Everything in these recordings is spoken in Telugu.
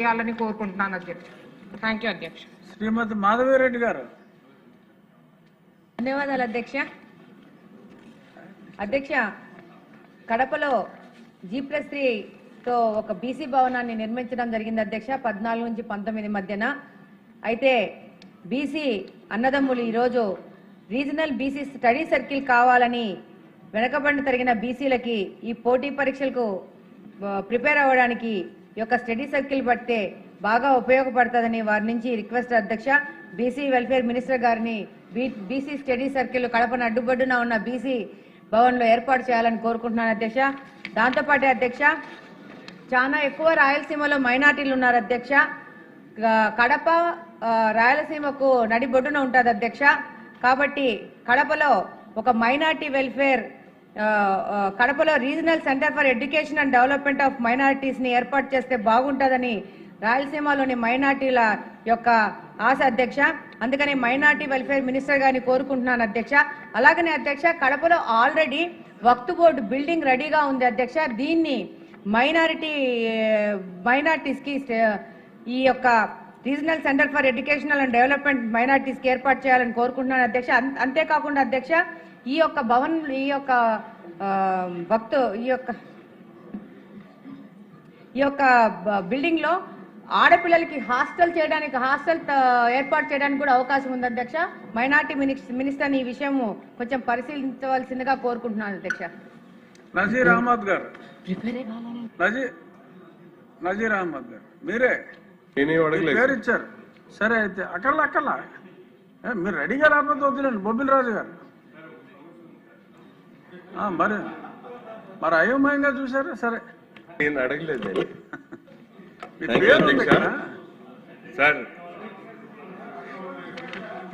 చేయాలని కోరుకుంటున్నాను అధ్యక్ష. థ్యాంక్ యూ అధ్యక్ష. శ్రీమతి మాధవిరెడ్డి గారు. ధన్యవాదాలు అధ్యక్ష. అధ్యక్ష, కడపలో G+3తో ఒక బీసీ భవనాన్ని నిర్మించడం జరిగింది అధ్యక్ష, 14 నుంచి 19 మధ్యన. అయితే బీసీ అన్నదమ్ములు ఈరోజు రీజనల్ బీసీ స్టడీ సర్కిల్ కావాలని వెనకబడి తరిగిన బీసీలకి ఈ పోటీ పరీక్షలకు ప్రిపేర్ అవ్వడానికి ఈ యొక్క స్టడీ సర్కిల్ పడితే బాగా ఉపయోగపడుతుందని వారి నుంచి రిక్వెస్ట్ అధ్యక్ష. బీసీ వెల్ఫేర్ మినిస్టర్ గారిని బీసీ స్టడీ సర్కిల్ కడపను అడ్డుబడ్డున ఉన్న బీసీ భవన్లో ఏర్పాటు చేయాలని కోరుకుంటున్నాను అధ్యక్ష. దాంతోపాటు అధ్యక్ష, చాలా ఎక్కువ రాయలసీమలో మైనార్టీలు ఉన్నారు అధ్యక్ష. కడప రాయలసీమకు నడిబొడ్డున ఉంటుంది అధ్యక్ష. కాబట్టి కడపలో ఒక మైనార్టీ వెల్ఫేర్, కడపలో regional centre for education and development of minorities ని ఏర్పాటు చేస్తే బాగుంటుందని రాయలసీమలోని మైనార్టీల యొక్క ఆశ అధ్యక్ష. అందుకని మైనార్టీ వెల్ఫేర్ మినిస్టర్ గారిని కోరుకుంటున్నాను అధ్యక్ష. అలాగనే అధ్యక్ష, కడపలో ఆల్రెడీ వక్త్ బోర్డు బిల్డింగ్ రెడీగా ఉంది అధ్యక్ష. దీన్ని మైనార్టీస్ కి ఈ యొక్క regional centre for educational and development minorities కి ఏర్పాటు చేయాలని కోరుకుంటున్నాను అధ్యక్ష. అంతేకాకుండా అధ్యక్ష, ఈ యొక్క బిల్డింగ్ లో ఆడపిల్లలకి హాస్టల్ ఏర్పాటు చేయడానికి కూడా అవకాశం ఉంది అధ్యక్ష. మైనార్టీ మినిస్టర్ ఈ విషయం కొంచెం పరిశీలించవలసిందిగా కోరుకుంటున్నాను అధ్యక్ష. నజీర్ అహ్మద్ గారు. నజీర్ అహ్మద్ గారు మీరే పేరు ఇచ్చారు. సరే, అయితే అక్కర్లా మీరు రెడీగా రాకపోతే వద్దులేండి. బొబ్బిల్ రాజు గారు మరి అయోమయంగా చూసారు. సరే, నేను అడగలేదు సార్.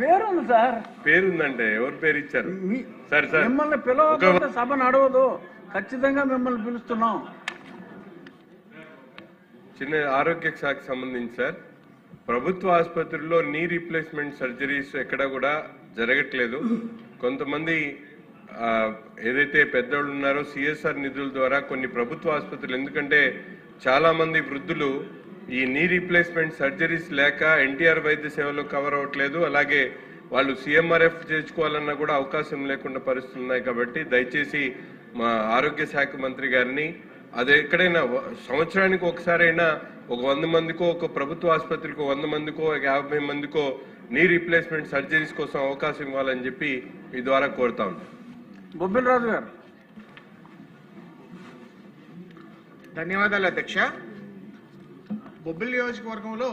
పేరుంది సార్. పేరుందంటే ఎవరు పేరు ఇచ్చారు సార్? సార్, మిమ్మల్ని పిలవకపోతే సభ నడవదు. ఖచ్చితంగా మిమ్మల్ని పిలుస్తున్నాం. చిన్న ఆరోగ్య శాఖకు సంబంధించి సార్, ప్రభుత్వ ఆసుపత్రుల్లో నీ రీప్లేస్మెంట్ సర్జరీస్ ఎక్కడ కూడా జరగట్లేదు. కొంతమంది ఏదైతే పెద్దోళ్ళు ఉన్నారో సిఎస్ఆర్ నిధుల ద్వారా కొన్ని ప్రభుత్వ ఆసుపత్రులు, ఎందుకంటే చాలా మంది వృద్ధులు ఈ నీ రీప్లేస్మెంట్ సర్జరీస్ లేక ఎన్టీఆర్ వైద్య సేవలో కవర్ అవ్వట్లేదు. అలాగే వాళ్ళు CMRF చేర్చుకోవాలన్నా కూడా అవకాశం లేకుండా పరిస్థితులు ఉన్నాయి. కాబట్టి దయచేసి మా ఆరోగ్య శాఖ మంత్రి గారిని, అదే ఎక్కడైనా సంవత్సరానికి ఒకసారైనా ఒక 100 మందికో, ఒక ప్రభుత్వ ఆసుపత్రికి 100 మందికో, 50 మందికో నీ రీప్లేస్మెంట్ సర్జరీస్ కోసం అవకాశం ఇవ్వాలని చెప్పి మీ ద్వారా కోరుతా ఉన్నాం. బొబ్బిల్ రాజు గారు. ధన్యవాదాలు అధ్యక్ష. బొబ్బిలి నియోజకవర్గంలో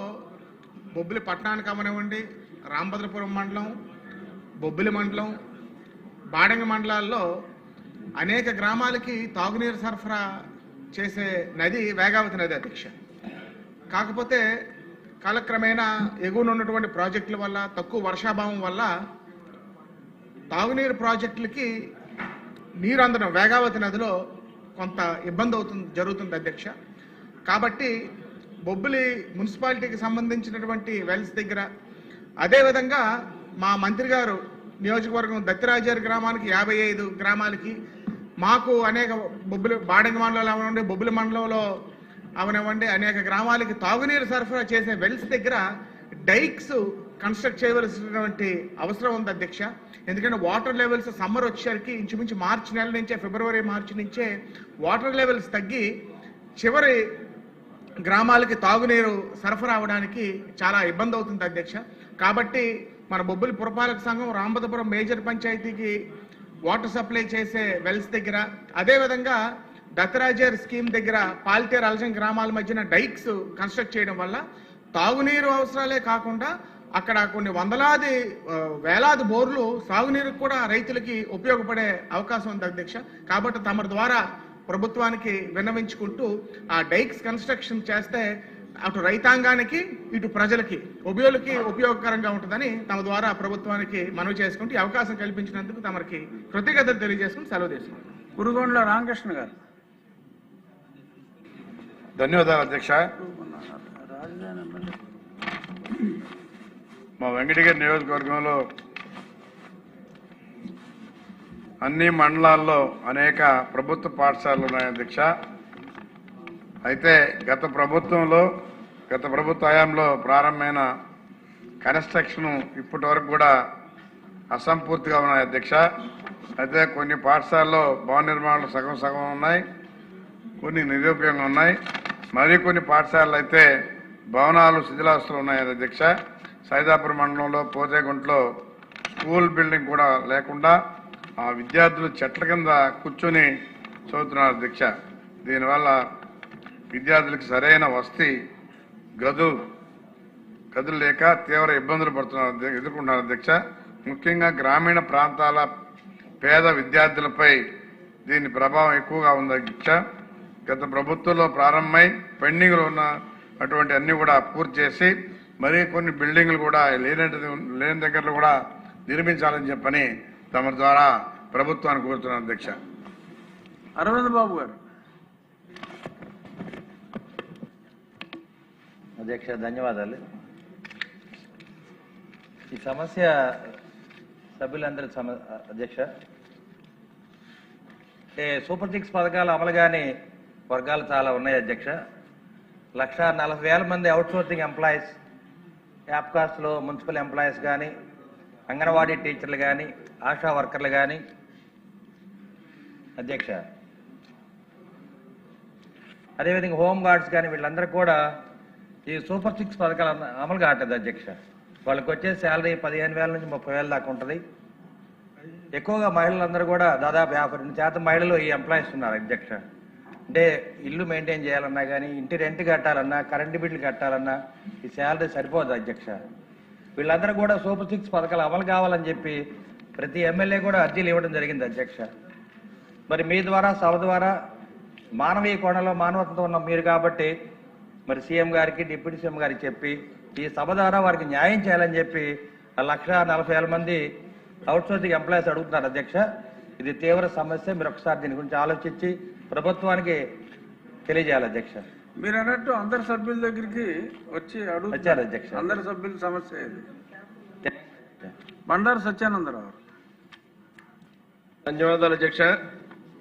బొబ్బిలి పట్టణానికి అమనివ్వండి, రామభద్రపురం మండలం, బొబ్బిలి మండలం, బాడంగి మండలాల్లో అనేక గ్రామాలకి తాగునీరు సరఫరా చేసే నది వేగావతి నది అధ్యక్ష. కాకపోతే కాలక్రమేణా ఎగువన ఉన్నటువంటి ప్రాజెక్టుల వల్ల, తక్కువ వర్షాభావం వల్ల తాగునీరు ప్రాజెక్టులకి నీరు అందడం వేగావతి నదిలో కొంత ఇబ్బంది జరుగుతుంది అధ్యక్ష. కాబట్టి బొబ్బిలి మున్సిపాలిటీకి సంబంధించినటువంటి వెల్స్ దగ్గర, అదేవిధంగా మా మంత్రి గారు నియోజకవర్గం దత్తిరాజారి గ్రామానికి 55 గ్రామాలకి, మాకు అనేక బాడంగి మండలంలో అవనివ్వండి, బొబ్బిలి మండలంలో అవనివ్వండి, అనేక గ్రామాలకి తాగునీరు సరఫరా చేసే వెల్స్ దగ్గర డైక్స్ కన్స్ట్రక్ట్ చేయవలసినటువంటి అవసరం ఉంది అధ్యక్ష. ఎందుకంటే వాటర్ లెవెల్స్ సమ్మర్ వచ్చేసరికి ఇంచుమించు మార్చి నెల నుంచే, ఫిబ్రవరి మార్చి నుంచే వాటర్ లెవెల్స్ తగ్గి చివరి గ్రామాలకి తాగునీరు సరఫరా అవడానికి చాలా ఇబ్బంది అవుతుంది అధ్యక్ష. కాబట్టి మన బొబ్బిలి పురపాలక సంఘం రామభద్రపురం మేజర్ పంచాయతీకి వాటర్ సప్లై చేసే వెల్స్ దగ్గర, అదేవిధంగా దత్తరాజర్ స్కీమ్ దగ్గర పాలితేరు అలజం గ్రామాల మధ్యన డైక్స్ కన్స్ట్రక్ట్ చేయడం వల్ల తాగునీరు అవసరాలే కాకుండా అక్కడ కొన్ని వేలాది బోర్లు సాగునీరుకు కూడా రైతులకి ఉపయోగపడే అవకాశం ఉంది అధ్యక్ష. కాబట్టి తమ ద్వారా ప్రభుత్వానికి విన్నవించుకుంటూ ఆ డైక్స్ కన్స్ట్రక్షన్ చేస్తే అటు రైతాంగానికి, ఇటు ప్రజలకి, ఉభయులకి ఉపయోగకరంగా ఉంటుందని తమ ద్వారా ప్రభుత్వానికి మనవి చేసుకుంటూ అవకాశం కల్పించినందుకు తమకి కృతజ్ఞతలు తెలియజేసుకుని సెలవు తీసుకుంటాం. కురుగొండ్ల రామకృష్ణ గారు. ధన్యవాదాలు అధ్యక్ష. మా వెంకటగిరి నియోజకవర్గంలో అన్ని మండలాల్లో అనేక ప్రభుత్వ పాఠశాలలు ఉన్నాయి అధ్యక్ష. అయితే గత ప్రభుత్వంలో గత ప్రభుత్వ హయాంలో ప్రారంభమైన కన్స్ట్రక్షన్ ఇప్పటి వరకు కూడా అసంపూర్తిగా ఉన్నాయి అధ్యక్ష. అయితే కొన్ని పాఠశాలలో భవన నిర్మాణాలు సగం సగం ఉన్నాయి, కొన్ని నిరుపయోగంగా ఉన్నాయి. మరికొన్ని పాఠశాలలు అయితే భవనాలు శిథిలాస్తులు ఉన్నాయి అధ్యక్ష. సైదాపురం మండలంలో పోతేగుంట్లో స్కూల్ బిల్డింగ్ కూడా లేకుండా ఆ విద్యార్థులు చెట్ల కింద కూర్చొని చదువుతున్నారు అధ్యక్ష. దీనివల్ల విద్యార్థులకు సరైన వసతి గదులు లేక తీవ్ర ఇబ్బందులు ఎదుర్కొంటున్నారు అధ్యక్ష. ముఖ్యంగా గ్రామీణ ప్రాంతాల పేద విద్యార్థులపై దీని ప్రభావం ఎక్కువగా ఉంది అధ్యక్ష. గత ప్రభుత్వంలో ప్రారంభమై పెండింగ్లో ఉన్న అటువంటి అన్ని కూడా పూర్తి చేసి మరి కొన్ని బిల్డింగ్లు కూడా లేని దగ్గరలో కూడా నిర్మించాలని చెప్పని తమ ద్వారా ప్రభుత్వాన్ని కోరుతున్నాను అధ్యక్ష. అరవింద్ బాబు గారు. అధ్యక్ష ధన్యవాదాలు. ఈ సమస్య సభ్యులందరి అధ్యక్ష, సూపర్ 6 పథకాలు అమలు కాని వర్గాలు చాలా ఉన్నాయి అధ్యక్ష. 1,40,000 మంది అవుట్సోర్సింగ్ ఎంప్లాయీస్, యాప్కాస్ట్లో మున్సిపల్ ఎంప్లాయీస్ కానీ, అంగన్వాడీ టీచర్లు కానీ, ఆశా వర్కర్లు కానీ అధ్యక్ష, అదేవిధంగా హోమ్ గార్డ్స్ కానీ వీళ్ళందరూ కూడా ఈ సూపర్ 6 పథకాలు అమలు కావట్లేదు అధ్యక్ష. వాళ్ళకి వచ్చే శాలరీ 15,000 నుంచి 30,000 దాకా ఉంటుంది. ఎక్కువగా మహిళలందరూ కూడా దాదాపు 52% మహిళలు ఈ ఎంప్లాయీస్ ఉన్నారు అధ్యక్ష. అంటే ఇల్లు మెయింటైన్ చేయాలన్నా కానీ, ఇంటి రెంట్ కట్టాలన్నా, కరెంటు బిల్లు కట్టాలన్నా ఈ శాలరీ సరిపోదు అధ్యక్ష. వీళ్ళందరూ కూడా సూపర్ 6 పథకాలు అమలు కావాలని చెప్పి ప్రతి ఎమ్మెల్యే కూడా అర్జీలు ఇవ్వడం జరిగింది అధ్యక్ష. మరి మీ ద్వారా సభ ద్వారా మానవీయ కోణంలో మానవత్వంతో ఉన్న మీరు కాబట్టి మరి సీఎం గారికి, డిప్యూటీ సీఎం గారికి చెప్పి ఈ సభ ద్వారా వారికి న్యాయం చేయాలని చెప్పి 1,40,000 మంది అవుట్సోర్సింగ్ ఎంప్లాయీస్ అడుగుతున్నారు అధ్యక్ష. ఇది తీవ్ర సమస్య. మీరు ఒకసారి దీని గురించి ఆలోచించి ప్రభుత్వానికి తెలియజేయాలి అధ్యక్ష. మీరు అన్నట్టు అందరి సభ్యుల దగ్గరికి వచ్చి వచ్చారు అధ్యక్ష. అందరి సభ్యుల సమస్య ఇది. బండారు సత్యానందరావు. ధన్యవాదాలు అధ్యక్ష.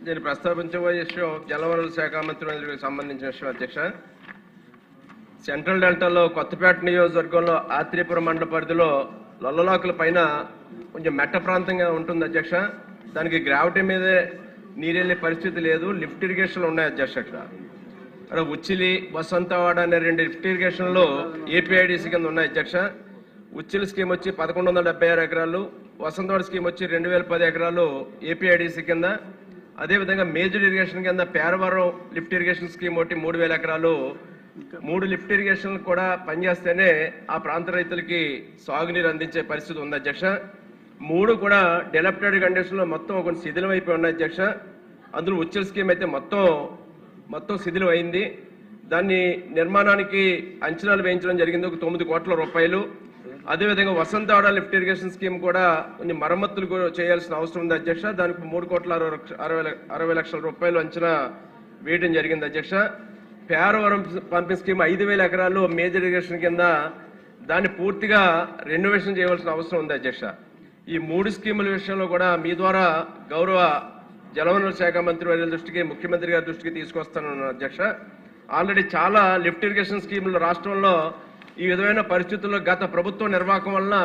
నేను ప్రస్తావించబోయే విషయం జలవనరుల శాఖ మంత్రికి సంబంధించిన విషయం అధ్యక్ష. సెంట్రల్ డెల్టాలో కొత్తపేట నియోజకవర్గంలో ఆత్రేయపురం మండల పరిధిలో లొల్లలాకుల పైన కొంచెం మెట్ట ప్రాంతంగా ఉంటుంది అధ్యక్ష. దానికి గ్రావిటీ మీదే నీరెళ్ళే పరిస్థితి లేదు. లిఫ్ట్ ఇరిగేషన్లు ఉన్నాయి అధ్యక్ష. అక్కడ ఉచ్చిలి, వసంతవాడ అనే 2 లిఫ్ట్ ఇరిగేషన్లు ఏపీఐడిసి కింద ఉన్నాయి అధ్యక్ష. ఉచ్చిలి స్కీమ్ వచ్చి 1,176 ఎకరాలు, వసంతవాడ స్కీమ్ వచ్చి 2,010 ఎకరాలు ఏపీఐడిసి కింద. అదేవిధంగా మేజర్ ఇరిగేషన్ కింద పేరవరం లిఫ్ట్ ఇరిగేషన్ స్కీమ్ ఒకటి 3,000 ఎకరాలు. 3 లిఫ్ట్ ఇరిగేషన్లు కూడా పనిచేస్తేనే ఆ ప్రాంత రైతులకి సాగునీరు అందించే పరిస్థితి ఉంది అధ్యక్ష. 3 కూడా డెవలప్డ్ కండిషన్లో మొత్తం కొంచెం శిథిలం అయిపోయి ఉన్నాయి అధ్యక్ష. అందులో ఉచ్చల్ స్కీమ్ అయితే మొత్తం శిథిలం అయింది. దాన్ని నిర్మాణానికి అంచనాలు వేయించడం జరిగింది, ఒక 9 కోట్ల రూపాయలు. అదేవిధంగా వసంతవాడ లిఫ్ట్ ఇరిగేషన్ స్కీమ్ కూడా కొన్ని మరమ్మతులు చేయాల్సిన అవసరం ఉంది అధ్యక్ష. దానికి 3,60 లక్షల రూపాయలు అంచనా వేయడం జరిగింది అధ్యక్ష. పేరవరం పంపింగ్ స్కీమ్ 5,000 ఎకరాలు మేజర్ ఇరిగేషన్ కింద, దాన్ని పూర్తిగా రెనోవేషన్ చేయవలసిన అవసరం ఉంది అధ్యక్ష. ఈ 3 స్కీముల విషయంలో కూడా మీ ద్వారా గౌరవ జలవనరుల శాఖ మంత్రి వర్యుల దృష్టికి, ముఖ్యమంత్రి గారి దృష్టికి తీసుకొస్తాను అధ్యక్ష. ఆల్రెడీ చాలా లిఫ్ట్ ఇరిగేషన్ స్కీములు రాష్ట్రంలో ఈ విధమైన పరిస్థితుల్లో గత ప్రభుత్వ నిర్వాహకం వలన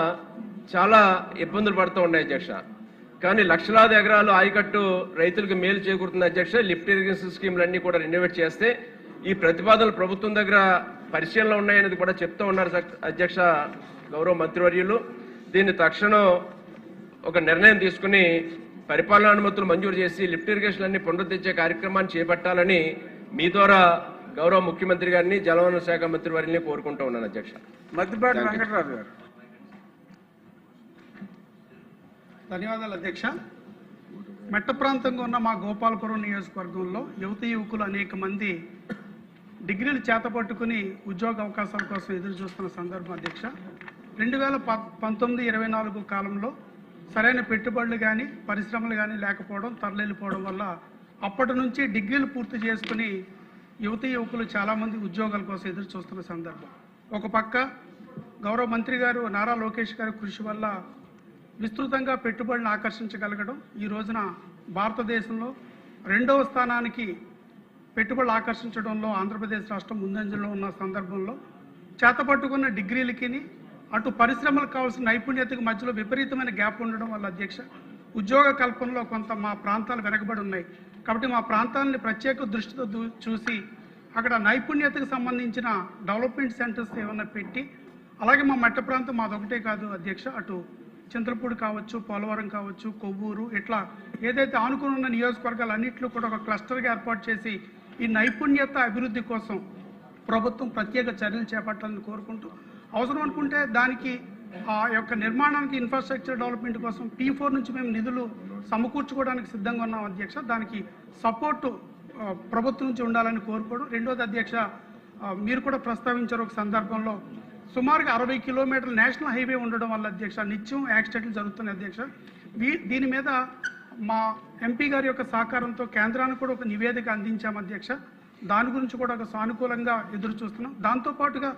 చాలా ఇబ్బందులు పడుతూ ఉన్నాయి అధ్యక్ష. కానీ లక్షలాది ఎకరాలు ఆయకట్టు రైతులకు మేలు చేకూరుతుంది అధ్యక్ష. లిఫ్ట్ ఇరిగేషన్ స్కీములన్నీ కూడా రెనోవేట్ చేస్తే ఈ ప్రతిపాదనలు ప్రభుత్వం దగ్గర పరిశీలనలో ఉన్నాయనేది కూడా చెప్తూ ఉన్నారు అధ్యక్ష గౌరవ మంత్రివర్యులు. దీన్ని తక్షణం ఒక నిర్ణయం తీసుకుని పరిపాలనా అనుమతులు మంజూరు చేసి లిఫ్ట్ ఇరిగేషన్ అన్ని పునరుద్ధరించే కార్యక్రమాన్ని చేపట్టాలని మీ ద్వారా గౌరవ ముఖ్యమంత్రి గారిని, జలవనరుల శాఖ మంత్రి వారిని కోరుకుంటూ ఉన్నాను అధ్యక్ష. మద్దిపాటి వెంకటరాజు గారు. ధన్యవాదాలు అధ్యక్ష. మెట్ట ప్రాంతంగా ఉన్న మా గోపాలపురం నియోజకవర్గంలో యువతీ యువకులు అనేక మంది డిగ్రీలు చేతపట్టుకుని ఉద్యోగ అవకాశాల కోసం ఎదురు చూస్తున్న సందర్భం అధ్యక్ష. 2019-24 కాలంలో సరైన పెట్టుబడులు కానీ, పరిశ్రమలు కానీ లేకపోవడం, తరలిపోవడం వల్ల అప్పటి నుంచి డిగ్రీలు పూర్తి చేసుకుని యువతీ యువకులు చాలామంది ఉద్యోగాల కోసం ఎదురు చూస్తున్న సందర్భం. ఒక పక్క గౌరవ మంత్రి గారు నారా లోకేష్ గారి కృషి వల్ల విస్తృతంగా పెట్టుబడులను ఆకర్షించగలగడం, ఈ రోజున భారతదేశంలో 2వ స్థానానికి పెట్టుబడులు ఆకర్షించడంలో ఆంధ్రప్రదేశ్ రాష్ట్రం ముందంజలో ఉన్న సందర్భంలో చేతపట్టుకున్న డిగ్రీలకి అటు పరిశ్రమలకు కావాల్సిన నైపుణ్యతకు మధ్యలో విపరీతమైన గ్యాప్ ఉండడం వల్ల అధ్యక్ష ఉద్యోగ కల్పనలో కొంత మా ప్రాంతాలు వెనకబడి ఉన్నాయి. కాబట్టి మా ప్రాంతాలని ప్రత్యేక దృష్టితో చూసి అక్కడ నైపుణ్యతకు సంబంధించిన డెవలప్మెంట్ సెంటర్స్ ఏమైనా పెట్టి, అలాగే మా మట్ట ప్రాంతం మాదొకటే కాదు అధ్యక్ష, అటు చింతలపూడి కావచ్చు, పోలవరం కావచ్చు, కొవ్వూరు, ఇట్లా ఏదైతే ఆనుకుని ఉన్న నియోజకవర్గాలన్నింటిలో కూడా ఒక క్లస్టర్గా ఏర్పాటు చేసి ఈ నైపుణ్యత అభివృద్ధి కోసం ప్రభుత్వం ప్రత్యేక చర్యలు చేపట్టాలని కోరుకుంటూ, అవసరం అనుకుంటే దానికి ఆ యొక్క నిర్మాణానికి ఇన్ఫ్రాస్ట్రక్చర్ డెవలప్మెంట్ కోసం P4 నుంచి మేము నిధులు సమకూర్చుకోవడానికి సిద్ధంగా ఉన్నాం అధ్యక్ష. దానికి సపోర్టు ప్రభుత్వం నుంచి ఉండాలని కోరుకోవడం. రెండోది అధ్యక్ష, మీరు కూడా ప్రస్తావించారు ఒక సందర్భంలో, సుమారుగా 60 కిలోమీటర్ల నేషనల్ హైవే ఉండడం వల్ల అధ్యక్ష నిత్యం యాక్సిడెంట్లు జరుగుతున్నాయి అధ్యక్ష. దీని మీద మా ఎంపీ గారి యొక్క సహకారంతో కేంద్రానికి కూడా ఒక నివేదిక అందించాం అధ్యక్ష. దాని గురించి కూడా ఒక సానుకూలంగా ఎదురు చూస్తున్నాం. దాంతోపాటుగా